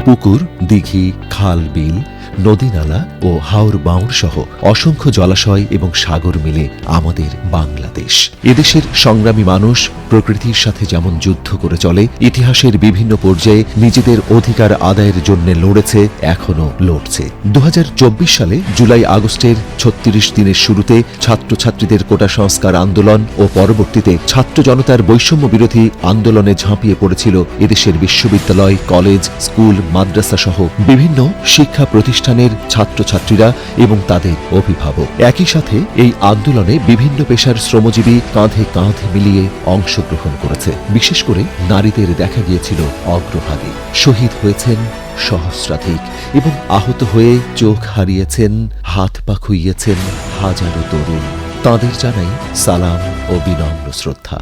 পুকুর, দিঘি, খাল, বিল, নদী-নালা ও হাওর বাঁওড় সহ অসংখ্য জলাশয় এবং সাগর মিলে আমাদের বাংলাদেশ। এদেশের সংগ্রামী মানুষ প্রকৃতির সাথে যেমন যুদ্ধ করে চলে, ইতিহাসের বিভিন্ন পর্যায়ে নিজেদের অধিকার আদায়ের জন্য লড়েছে, এখনো লড়ছে। 2024 সালে জুলাই আগস্টের 36 দিনের শুরুতে ছাত্রছাত্রীদের কোটা সংস্কার আন্দোলন ও পরবর্তীতে ছাত্র জনতার বৈষম্য বিরোধী আন্দোলনে ঝাঁপিয়ে পড়েছিল এদেশের বিশ্ববিদ্যালয়, কলেজ, স্কুল, মাদ্রাসা সহ বিভিন্ন শিক্ষা প্রতিষ্ঠানের ছাত্রছাত্রীরা এবং তাদের অভিভাবক। একই সাথে এই আন্দোলনে বিভিন্ন পেশার শ্রমজীবী কাঁধে কাঁধ মিলিয়ে অংশগ্রহণ করেছে। বিশেষ করে নারীদের দেখা গিয়েছিল অগ্রভাগে। শহীদ হয়েছেন সহস্রাধিক এবং আহত হয়ে চোখ হারিয়েছেন, হাত পা খুইয়েছেন হাজারো তরুণ। তাঁদের জানাই সালাম ও বিনম্র শ্রদ্ধা।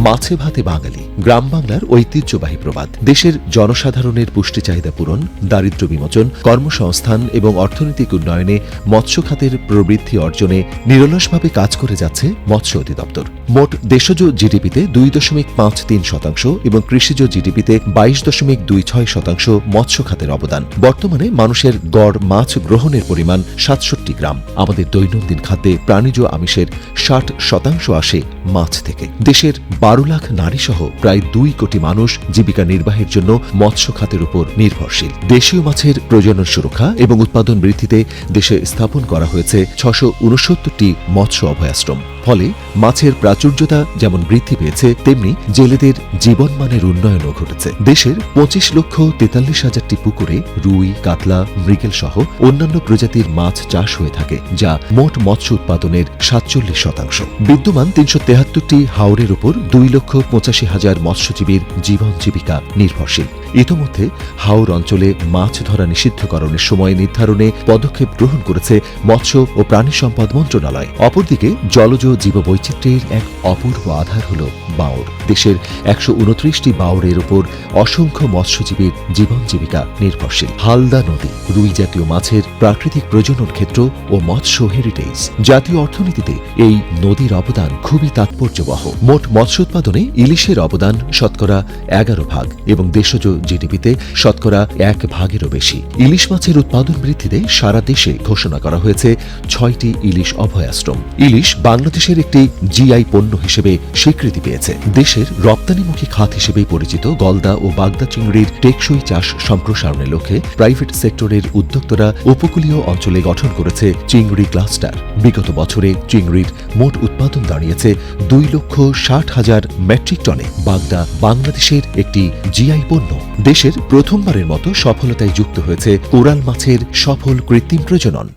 মাছে ভাতে বাঙালি গ্রাম বাংলার ঐতিহ্যবাহী প্রবাদ। দেশের জনসাধারণের পুষ্টি চাহিদা পূরণ, দারিদ্র্য বিমোচন, কর্মসংস্থান এবং অর্থনৈতিক উন্নয়নে মৎস্য খাতের প্রবৃদ্ধি অর্জনে নিরলসভাবে কাজ করে যাচ্ছে মৎস্য অধিদপ্তর। মোট দেশজ জিডিপিতে 2.53% এবং কৃষিজ জিডিপিতে 22.26% মৎস্য খাতের অবদান। বর্তমানে মানুষের গড় মাছ গ্রহণের পরিমাণ 67 গ্রাম। আমাদের দৈনন্দিন খাদ্যে প্রাণীজ আমিষের 60% আসে মাছ থেকে। দেশের 12 লাখ নারী সহ প্রায় 2 কোটি মানুষ জীবিকা নির্বাহের জন্য মৎস্য খাতের উপর নির্ভরশীল। দেশীয় মাছের প্রজনন সুরক্ষা এবং উৎপাদন বৃদ্ধিতে দেশে স্থাপন করা হয়েছে 669টি মৎস্য অভয়াশ্রম। ফলে মাছের প্রাচুর্যতা যেমন বৃদ্ধি পেয়েছে, তেমনি জেলেদের জীবনমানের উন্নয়নও ঘটেছে। দেশের 25,43,000টি পুকুরে রুই, কাতলা, মৃগেল সহ অন্যান্য প্রজাতির মাছ চাষ হয়ে থাকে, যা মোট মৎস্য উৎপাদনের 47%। বিদ্যমান 373টি হাওরের উপর 2,85,000 মৎস্যজীবীর জীবন জীবিকা নির্ভরশীল। ইতোমধ্যে হাওর অঞ্চলে মাছ ধরা নিষিদ্ধকরণের সময় নির্ধারণে পদক্ষেপ গ্রহণ করেছে মৎস্য ও প্রাণী সম্পদ মন্ত্রণালয়। অপরদিকে জলজ জীববৈচিত্র্যের এক অপূর্ব আধার হল বাঁওড়। দেশের 129টি বাঁওড়ের উপর অসংখ্য মৎস্যজীবীর জীবন জীবিকা নির্ভরশীল। হালদা নদী রুই জাতীয় মাছের প্রাকৃতিক প্রজনন ক্ষেত্র ও মৎস্য হেরিটেজ। জাতীয় অর্থনীতিতে এই নদীর অবদান খুবই তাৎপর্যবহ। মোট মৎস্য উৎপাদনে ইলিশের অবদান শতকরা 11 ভাগ এবং দেশজ জিডিপিতে শতকরা 1 ভাগেরও বেশি। ইলিশ মাছের উৎপাদন বৃদ্ধিতে সারা দেশে ঘোষণা করা হয়েছে 6টি ইলিশ অভয়াশ্রম। ইলিশ বাংলাদেশের একটি জিআই পণ্য হিসেবে স্বীকৃতি পেয়েছে। দেশের রপ্তানিমুখী খাত হিসেবে পরিচিত গলদা ও বাগদা চিংড়ির টেকসই চাষ সম্প্রসারণের লক্ষ্যে প্রাইভেট সেক্টরের উদ্যোক্তারা উপকূলীয় অঞ্চলে গঠন করেছে চিংড়ি ক্লাস্টার। বিগত বছরে চিংড়ির মোট উৎপাদন দাঁড়িয়েছে 2,60,000 মেট্রিক টনে। বাগদা বাংলাদেশের একটি জিআই পণ্য। দেশের প্রথমবারের মতো সফলতায় যুক্ত হয়েছে কোরাল মাছের সফল কৃত্রিম প্রজনন।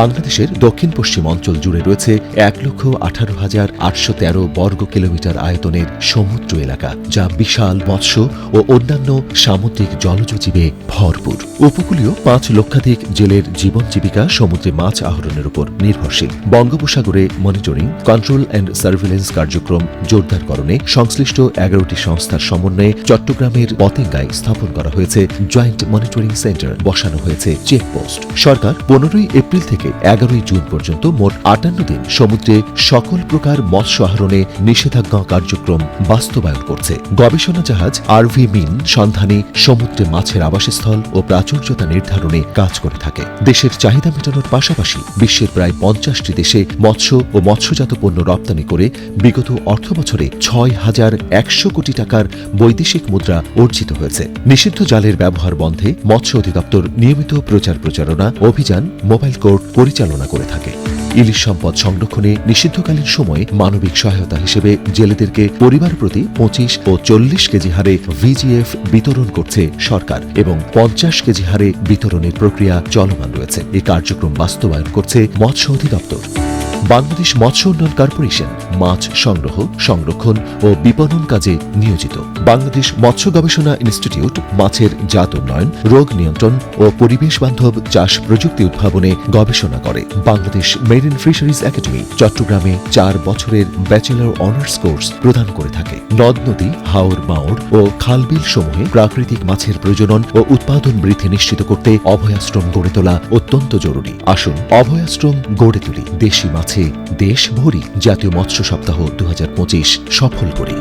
বাংলাদেশের দক্ষিণ পশ্চিম অঞ্চল জুড়ে রয়েছে 1,18,813 বর্গ কিলোমিটার আয়তনের সমুদ্র এলাকা, যা বিশাল মৎস্য ও অন্যান্য সামুদ্রিক জলজ জীবে ভরপুর। উপকূলীয় 5 লক্ষাধিক জেলের জীবন জীবিকা সমুদ্রে মাছ আহরণের উপর নির্ভরশীল। বঙ্গোপসাগরে মনিটরিং, কন্ট্রোল অ্যান্ড সার্ভিলেন্স কার্যক্রম জোরদারকরণে সংশ্লিষ্ট 11টি সংস্থার সমন্বয়ে চট্টগ্রামের পতেঙ্গায় স্থাপন করা হয়েছে জয়েন্ট মনিটরিং সেন্টার, বসানো হয়েছে চেকপোস্ট। সরকার 15 এপ্রিল থেকে 11 জুন পর্যন্ত মোট 58 দিন সমুদ্রে সকল প্রকার মৎস্য আহরণে নিষেধাজ্ঞা কার্যক্রম বাস্তবায়ন করছে। গবেষণা জাহাজ আরভি মিন সন্ধানী সমুদ্রে মাছের আবাসস্থল ও প্রাচুর্যতা নির্ধারণে কাজ করে থাকে। দেশের চাহিদা মেটানোর পাশাপাশি বিশ্বের প্রায় 50টি দেশে মৎস্য ও মৎস্যজাত পণ্য রপ্তানি করে বিগত অর্থবছরে 6,100 কোটি টাকার বৈদেশিক মুদ্রা অর্জিত হয়েছে। নিষিদ্ধ জালের ব্যবহার বন্ধে মৎস্য অধিদপ্তর নিয়মিত প্রচার প্রচারণা অভিযান, মোবাইল কোর্ট পরিচালনা করে থাকে। ইলিশ সম্পদ সংরক্ষণে নিষিদ্ধকালীন সময়ে মানবিক সহায়তা হিসেবে জেলেদেরকে পরিবার প্রতি 25 ও 40 কেজি হারে ভিজিএফ বিতরণ করছে সরকার এবং 50 কেজি হারে বিতরণের প্রক্রিয়া চলমান রয়েছে। এই কার্যক্রম বাস্তবায়ন করছে মৎস্য অধিদপ্তর। বাংলাদেশ মৎস্য উন্নয়ন কর্পোরেশন মাছ সংগ্রহ, সংরক্ষণ ও বিপণন কাজে নিয়োজিত। বাংলাদেশ মৎস্য গবেষণা ইনস্টিটিউট মাছের জাত উন্নয়ন, রোগ নিয়ন্ত্রণ ও পরিবেশ বান্ধব চাষ প্রযুক্তি উদ্ভাবনে গবেষণা করে। বাংলাদেশ মেরিন ফিশারিজ একাডেমি চট্টগ্রামে 4 বছরের ব্যাচেলর অনার্স কোর্স প্রদান করে থাকে। নদ নদী, হাওর বাঁওড় ও খালবিল সমূহে প্রাকৃতিক মাছের প্রজনন ও উৎপাদন বৃদ্ধি নিশ্চিত করতে অভয়াশ্রম গড়ে তোলা অত্যন্ত জরুরি। আসুন অভয়াশ্রম গড়ে তুলি, দেশি মাছে দেশ ভরি। জাতীয় মৎস্য সপ্তাহ 2025 সফল করি।